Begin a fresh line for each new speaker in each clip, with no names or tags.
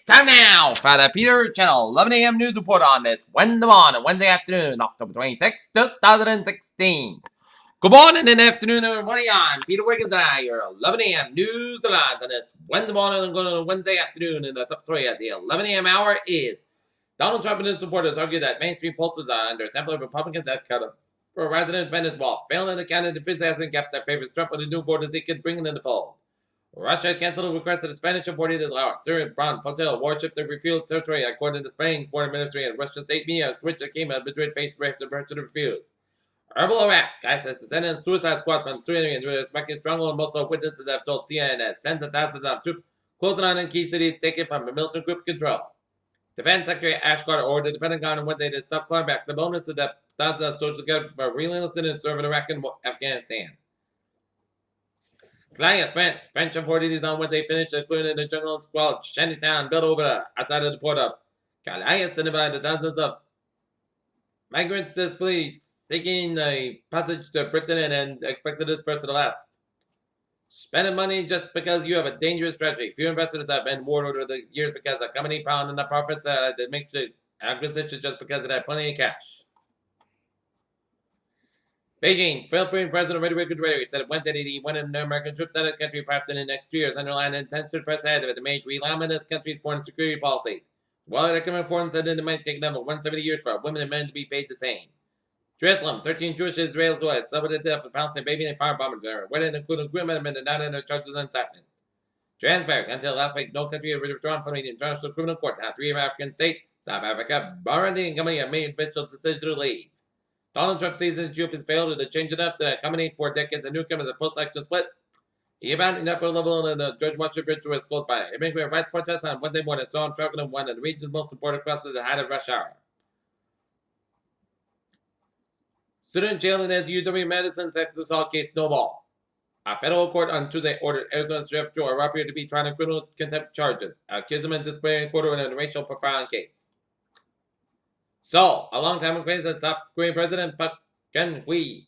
time now for the Peter Channel 11 a.m. news report on this Wednesday afternoon, October 26, 2016. Good morning and afternoon, everybody. I'm Peter Wiggins, and I your 11 a.m. news headlines on this Wednesday morning and going on Wednesday afternoon. And the top story at the 11 a.m. hour is Donald Trump and his supporters argue that mainstream pollsters are under sample of Republicans that cut for resident independents while failing to count the enthusiasm gap that favors Trump with the new borders they could bring in the fold. Russia canceled a request of the Spanish authorities to allow Syrian Brown Hotel warships to refuel territory, according to Spain's foreign ministry and Russia's state media, which came out Madrid faced race and to refuse. Herbal Iraq, ISIS is sending suicide squads from Syria into its Iraqi stronghold. Most of witnesses have told CNN as tens of thousands of troops closing on in key cities taken from the militant group control. Defense Secretary Ash Carter ordered the Pentagon on Wednesday to stop clawing back the bonuses that thousands of soldiers get for relentlessly serving Iraq and Afghanistan. Calais, France. French authorities on Wednesday finished including the jungle squad shantytown built over outside of the port of Calais, and about the thousands of migrants displaced seeking a passage to Britain and expected this person to last. Spending money just because you have a dangerous strategy. Few investors have been warned over the years because a company pounding the profits that makes the acquisition just because it had plenty of cash. Beijing, Philippine President Rodrigo Duterte said Wednesday that he wanted American troops out of the country perhaps in the next 2 years, underlined the intention to press ahead of it to make realignment of his country's foreign security policies. While the Coming Foreign said it might take another 170 years for women and men to be paid the same. Jerusalem, 13 Jewish Israelis were suffered to death of Palestinian baby and firebombing there, whether including agreement and not under charges of incitement. Johannesburg, until last week, no country had withdrawn from the International Criminal Court. Now 3 African states, South Africa, Burundi, and Gambia have made official decision to leave. Donald Trump sees his GOP's failed to change enough to accommodate 4 decades of newcomers a post-election split. He found an upper level in the George Washington Bridge was close by. Immigrant rights protests on Wednesday morning saw him traveling one of the region's most important crosses ahead of rush hour. Student jail in his UW-Madison sex assault case snowballs. A federal court on Tuesday ordered Arizona Sheriff Joe Arapio to be tried on criminal contempt charges, accused him of displaying quarter in a racial profiling case. So, a long-time acquaintance of South Korean President Park Geun-hye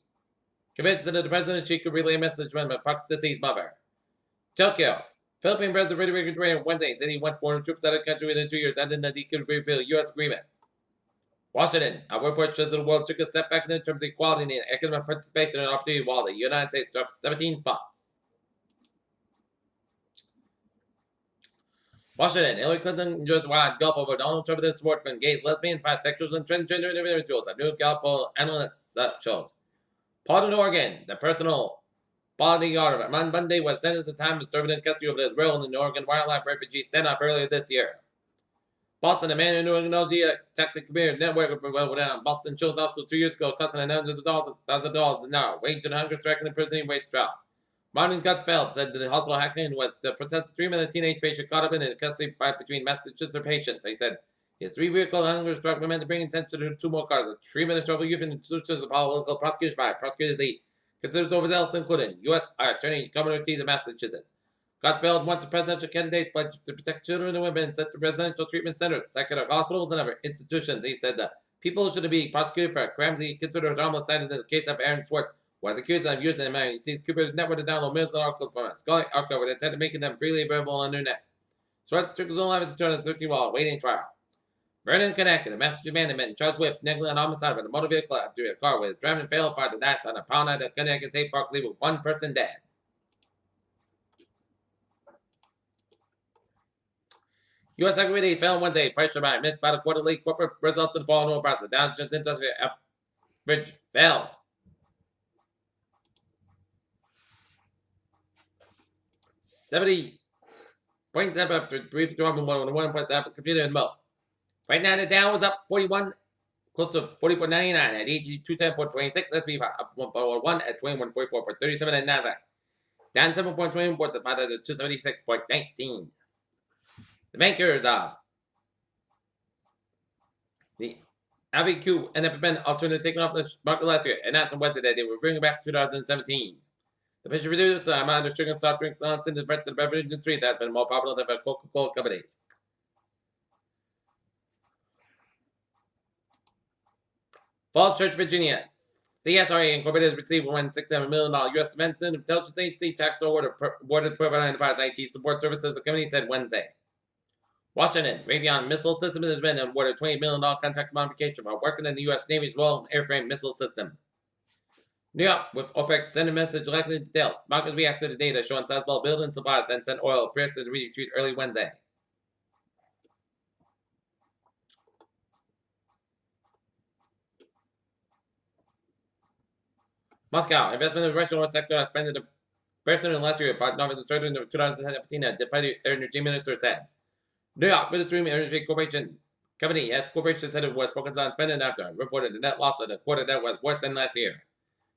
convinced that the president she could relay a message from Park's deceased mother. Tokyo, Philippine President Rodrigo Duterte Wednesday said he wants foreign troops out of the country within 2 years, adding that he could repeal U.S. agreements. Washington, a report shows that the world took a step back in terms of equality and economic participation and opportunity while the United States dropped 17 spots. Washington, Hillary Clinton enjoys wide gulf over Donald Trump and his support from gays, lesbians, bisexuals, and transgender individuals. A new Gallup poll analysts shows. Portland, Oregon, the personal bodyguard of Ron Bundy was sentenced to time of serving in custody over his role in the Oregon wildlife refugee standoff earlier this year. Boston, a man who knew technology attacked the computer network down. Boston chose also 2 years ago, costing $100,000 an hour, waged a hunger strike in the prison waste trial. Martin Gutzfeld said the hospital hacking was to protest the treatment of a teenage patient caught up in a custody fight between Massachusetts patients. He said his 3-vehicle hunger strike was meant to bring attention to 2 more cars. The treatment of troubled youth and institutions of political prosecution by prosecutors he considers overzealous, including U.S. Attorney Governor Ortiz of Massachusetts. Gutzfeld wants the presidential candidates pledged to protect children and women sent to residential treatment centers, psychiatric hospitals, and other institutions. He said that people should be prosecuted for crimes he considered homicide in the case of Aaron Swartz, was accused of using the MIT's computer network to download millions of articles from a scholarly archive with intent of making them freely available on the internet. Swartz took his own life to turn his 13 while awaiting trial. Vernon, Connecticut, a Massachusetts man had been charged with negligent homicide with a motor vehicle after a car was driving failed fire disaster on a pound at the Connecticut State Park, leaving 1 person dead. U.S. equities fell on Wednesday, pressured by missed by the quarterly corporate results in the fall no process. Dow Jones Industrial average fell 70 points up after brief drop in 1 point up computer and most. Right now the Dow was up 41, close to 40.99 at 8210.26. S&P up 1.1 at 2144.37 and Nasdaq down 7.21 points at 5,276.19. The bankers of the AVQ and FFN alternative taken off the market last year announced on Wednesday that they were bringing back 2017. The mission reduced the amount of sugar and soft drinks on in the beverage industry that has been more popular than the Coca-Cola company. Falls Church, Virginia. The SRA Incorporated received $167 million U.S. Defense and Intelligence Agency tax award awarded to provide enterprise IT support services, the company said Wednesday. Washington, Raytheon Missile System has been awarded a $20 million contract modification for working in the U.S. Navy's Royal Airframe Missile System. New York, with OPEC sending message likely details. Markets reacted to data showing sizable building supplies and sent oil appears to retreat early Wednesday. Moscow, investment in the Russian oil sector has spent the president last year, November 3rd of 2015, the Deputy Energy Minister said. New York Midstream Energy Corporation Company, as corporation said it was focused on spending after reported the net loss of the quarter that was worse than last year.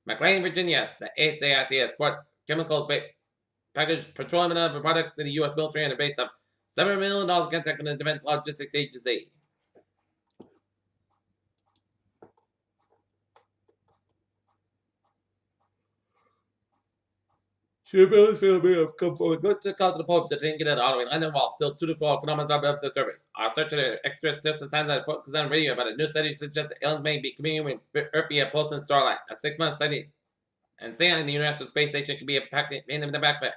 McLean, Virginia, SAIC export chemicals packaged petroleum and other products to the U.S. military on a base of $7 million contract with the Defense Logistics Agency. Shipbuilders feel we have come forward good to cause the Pope to think it all the way London while still 2-4 economics are above the surveys. Our search of the extra still signs that focus on radio about a new study suggests that aliens may be communicating with Earth via pulse and starlight. A 6-month study and sailing the International Space Station could be impacted in the backfit.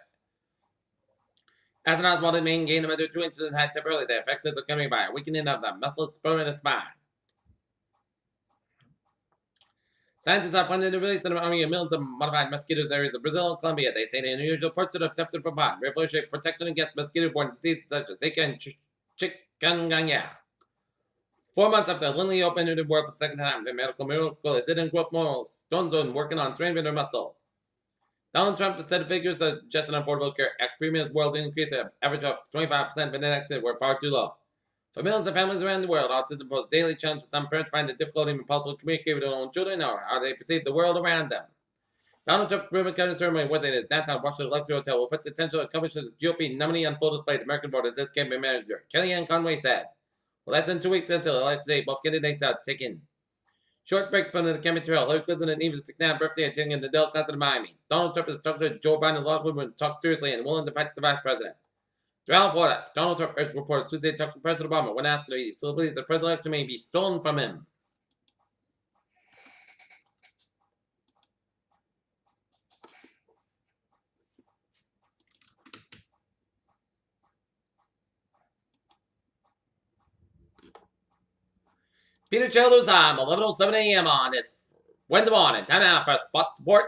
Astronauts wanted to maintain another 2 inches in height temporarily. The effect is coming by a weakening of the muscles, sperm, and the spine. Scientists are planning to release an army of millions of modified mosquitoes areas of Brazil and Colombia. They say the unusual parts of attempted to provide revolutionary protection against mosquito-borne diseases such as Zika and chikungunya. 4 months after Lindley opened the world for the second time, the medical miracle is hidden growth moral stone zone working on strengthening their muscles. Donald Trump said the figures suggest an Affordable Care Act premiums world increase an average of 25%, but the next year were far too low. For millions of families around the world, autism poses daily challenges. Some parents find it difficult and impossible to communicate with their own children or how they perceive the world around them. Donald Trump's ribbon cutting ceremony Wednesday at his downtown Washington luxury hotel will put the potential accomplishments of GOP nominee on full display to American voters, this campaign manager Kellyanne Conway said. Well, less than 2 weeks until election day, both candidates are taking short breaks from the campaign trail. Hillary Clinton and Eva's 69th birthday attending the Dell Concert in Miami. Donald Trump is talking to Joe Biden's law women talk seriously and willing to fight the vice president. Throughout Florida, Donald Trump urged reporters Tuesday to talk to President Obama when asked if he still believes the presidential election may be stolen from him. Peter Childers time, 11:07 a.m. on this Wednesday morning. Time now for Spot Sport.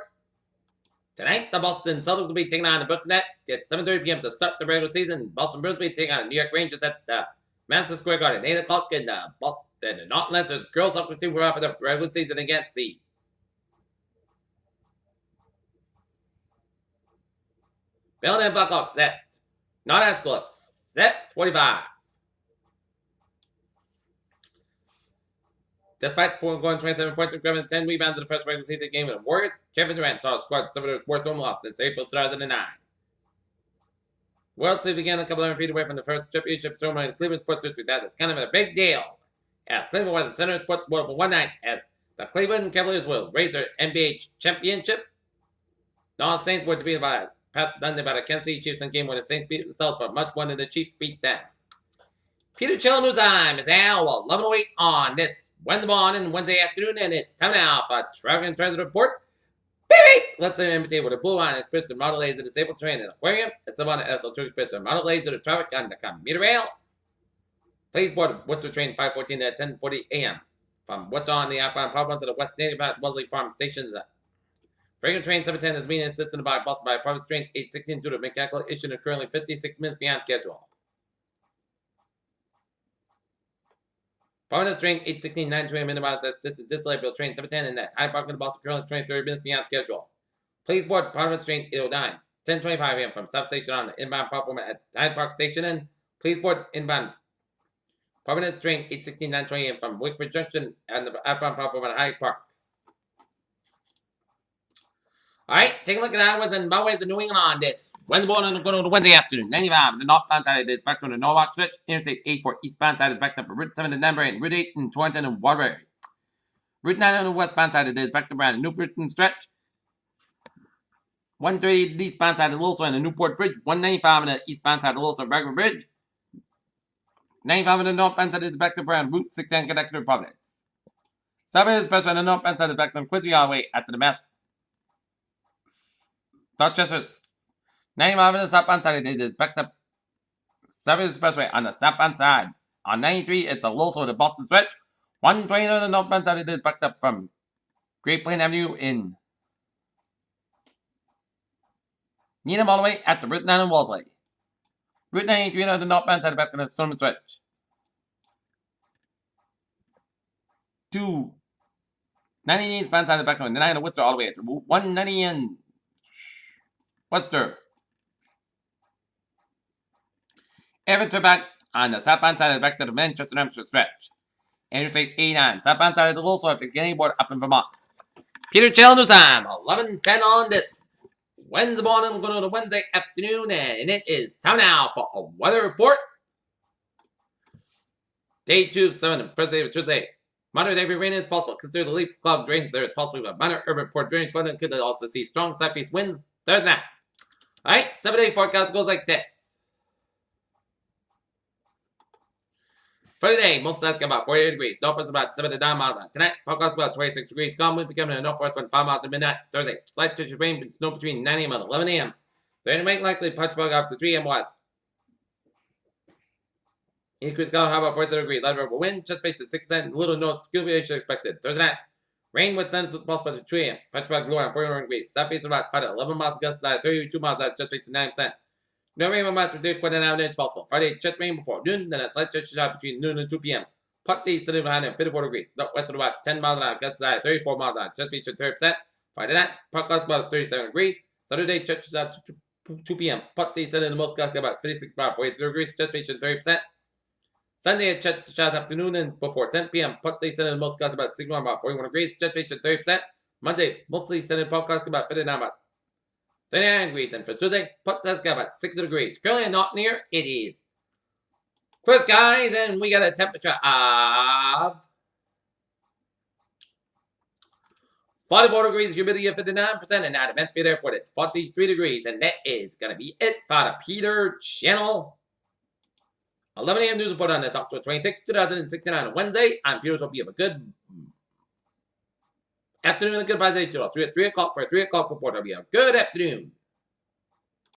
Tonight, the Boston Celtics will be taking on the Brooklyn Nets at 7:30 p.m. to start the regular season. Boston Bruins will be taking on the New York Rangers at Madison Square Garden, 8 o'clock in Boston. The North Lancers girls soccer team will wrap up the regular season against the Bellingham Blackhawks at North High School at 6:45. Despite going 27 points and grabbing 10 rebounds in the first regular season game with the Warriors, Kevin Durant saw a squad suffer its worst home loss since April 2009. World Series began a couple hundred feet away from the first championship ceremony in the Cleveland Sports History. That is kind of a big deal, as Cleveland was the center of sports world for one night as the Cleveland Cavaliers will raise their NBA championship. The All Saints were defeated by past Sunday by the Kansas City Chiefs in game where the Saints beat themselves, but much more than the Chiefs beat them. Peter Chill News Time is now 11:08 on this Wednesday morning, Wednesday afternoon, and it's time now for Traffic and Transit Report. Beep! Let's say imitate with a blue line express and Model A's a disabled train and aquarium. It's the one that SL2 express and Model A's to the traffic on the commuter rail. Please board Worcester train 514 at 10:40 a.m. from Worcester on the outbound platforms to the West Native Wellesley Farm stations. Freighter train 710 is being assisted by Boston by Province train 816 due to mechanical issue and currently 56 minutes behind schedule. Providence train 816, 920 minutes assisted Dislayville train 710 and that Hyde Park in Boston currently 23 minutes beyond schedule. Please board Providence train 809, 10:25 a.m. from South Station on the inbound platform at Hyde Park Station and please board inbound Providence train 816, 920 a.m. from Wickford Junction and the outbound platform at Hyde Park. Alright, take a look at hours and byways of New England on this Wednesday morning and going to Wednesday afternoon. 95, the northbound side is back to the Norwalk stretch. Interstate 84 eastbound side is backed up for Route 7 in Denver and Route 8 in Torrington and Waterbury. Route 9 on the westbound side is backed up around the New Britain stretch. 130 the eastbound side of Little and the Newport Bridge. 195 on the eastbound side of Little and Raglan Bridge. 95 on the northbound side is backed up around Route 6 and Connecticut Providence. 7 is best on the northbound side is backed on Quincy Highway after the Mass. Dorchester 95 on the southbound side is backed up 7 Expressway on the southbound side. On 93, it's a Loso to Boston stretch. 120 on the northbound side, it is backed up from Great Plain Avenue in Needham all the way at the Route 9 in Wolseley. Route 93 on the northbound side, back on the Storm stretch. 2 90 eastbound side, back on the 9 in Worcester all the way to Route 190 in Worcester. Everton back on the southbound side, back to the Manchester Hampshire stretch. Interstate 89, southbound side of the Loso after getting board up in Vermont. Peter Channel News Time, 11:10 on this Wednesday morning, going to the Wednesday afternoon, and it is time now for a weather report. Day 2, 7, Thursday to Tuesday. Moderate heavy rain is possible. Consider the leaf cloud drain. There is possibly a minor urban port drainage flooding. Could also see strong southeast winds Thursday night. Alright, 7-day forecast goes like this. For today, most sides about 48 degrees. Northwest about 7 to 9 miles an hour. Tonight, forecast about 26 degrees. Calm wind becoming a northwest wind 5 miles at midnight. Thursday, slight touch of rain and snow between 9 a.m. and 11 a.m. Rain make likely punch bug after 3 a.m. west. Increased cloud high about 47 degrees. Light variable wind, chest base at 6%. Little north scuba expected. Thursday night, rain with thunderstorms possible at 3 a.m. Punch bug low around 41 degrees. Southeast about 5 to 11 miles gust side, 32 miles out, chest base at 9%. No rain amounts for 3.9 inches possible. Friday, chest rain before noon, then a slight chest shot between noon and 2 p.m. Puck east to behind at 54 degrees. Northwest at about 10 miles an hour. Gust side 34 miles an hour. Chest beach at 30%. Friday night, puck gust about 37 degrees. Saturday, chest shot 2 p.m. Puck east in the most gust about 36 miles, 43 degrees. Chest beach at 30%. Sunday, at chest shots afternoon and before 10 p.m. Puck east in the most gust about 61 about 41 degrees. Chest beach at 30%. Monday, mostly sunny puck gust about 59 about 39 degrees. And for Tuesday, puck gust about 60 degrees. Currently not near, it is clear skies, and we got a temperature of 44 degrees, humidity of 59%, and at Mansfield Airport, it's 43 degrees, and that is going to be it for the Peter Channel 11 a.m. news report on this October 26, 2069, on Wednesday. I'm Peter, hope you have a good afternoon and a good Friday to us. 3 o'clock for a 3 o'clock report. Hope you have a good afternoon.